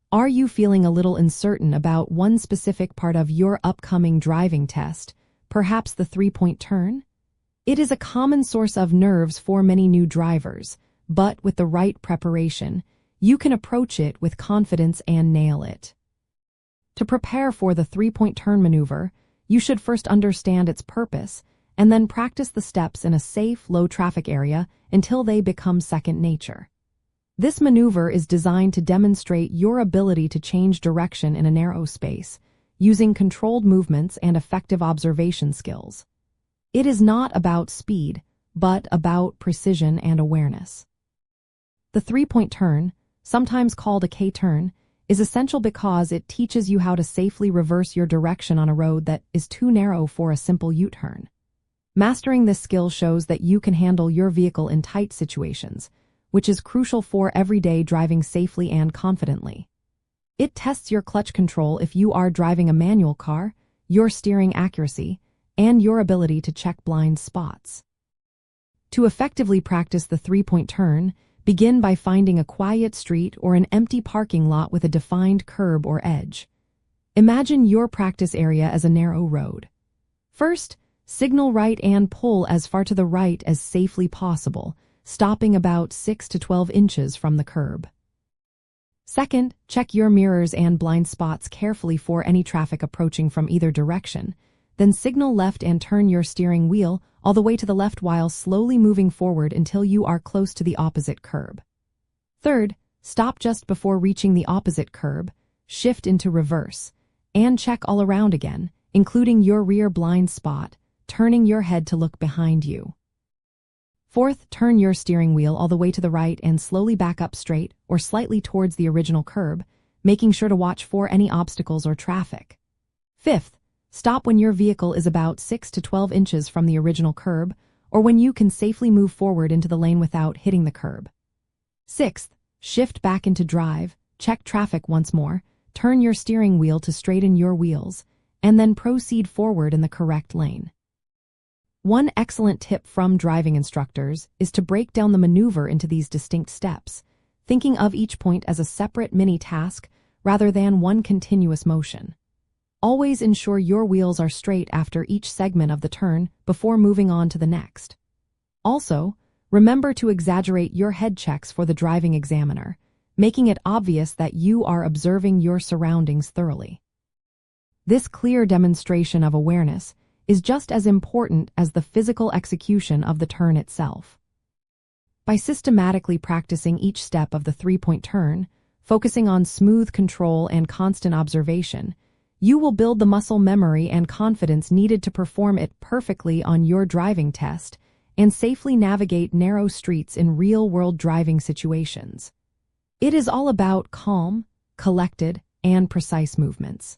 Are you feeling a little uncertain about one specific part of your upcoming driving test, perhaps the three-point turn? It is a common source of nerves for many new drivers, but with the right preparation, you can approach it with confidence and nail it. To prepare for the three-point turn maneuver, you should first understand its purpose and then practice the steps in a safe, low-traffic area until they become second nature. This maneuver is designed to demonstrate your ability to change direction in a narrow space, using controlled movements and effective observation skills. It is not about speed, but about precision and awareness. The three-point turn, sometimes called a K-turn, is essential because it teaches you how to safely reverse your direction on a road that is too narrow for a simple U-turn. Mastering this skill shows that you can handle your vehicle in tight situations, which is crucial for everyday driving safely and confidently. It tests your clutch control if you are driving a manual car, your steering accuracy, and your ability to check blind spots. To effectively practice the three-point turn, begin by finding a quiet street or an empty parking lot with a defined curb or edge. Imagine your practice area as a narrow road. First, signal right and pull as far to the right as safely possible, stopping about 6 to 12 inches from the curb. Second, check your mirrors and blind spots carefully for any traffic approaching from either direction. Then signal left and turn your steering wheel all the way to the left while slowly moving forward until you are close to the opposite curb. Third, stop just before reaching the opposite curb, shift into reverse, and check all around again, including your rear blind spot, turning your head to look behind you. Fourth, turn your steering wheel all the way to the right and slowly back up straight or slightly towards the original curb, making sure to watch for any obstacles or traffic. Fifth, stop when your vehicle is about 6 to 12 inches from the original curb or when you can safely move forward into the lane without hitting the curb. Sixth, shift back into drive, check traffic once more, turn your steering wheel to straighten your wheels, and then proceed forward in the correct lane. One excellent tip from driving instructors is to break down the maneuver into these distinct steps, thinking of each point as a separate mini-task rather than one continuous motion. Always ensure your wheels are straight after each segment of the turn before moving on to the next. Also, remember to exaggerate your head checks for the driving examiner, making it obvious that you are observing your surroundings thoroughly. This clear demonstration of awareness is just as important as the physical execution of the turn itself. By systematically practicing each step of the three-point turn, focusing on smooth control and constant observation, you will build the muscle memory and confidence needed to perform it perfectly on your driving test and safely navigate narrow streets in real-world driving situations. It is all about calm, collected, and precise movements.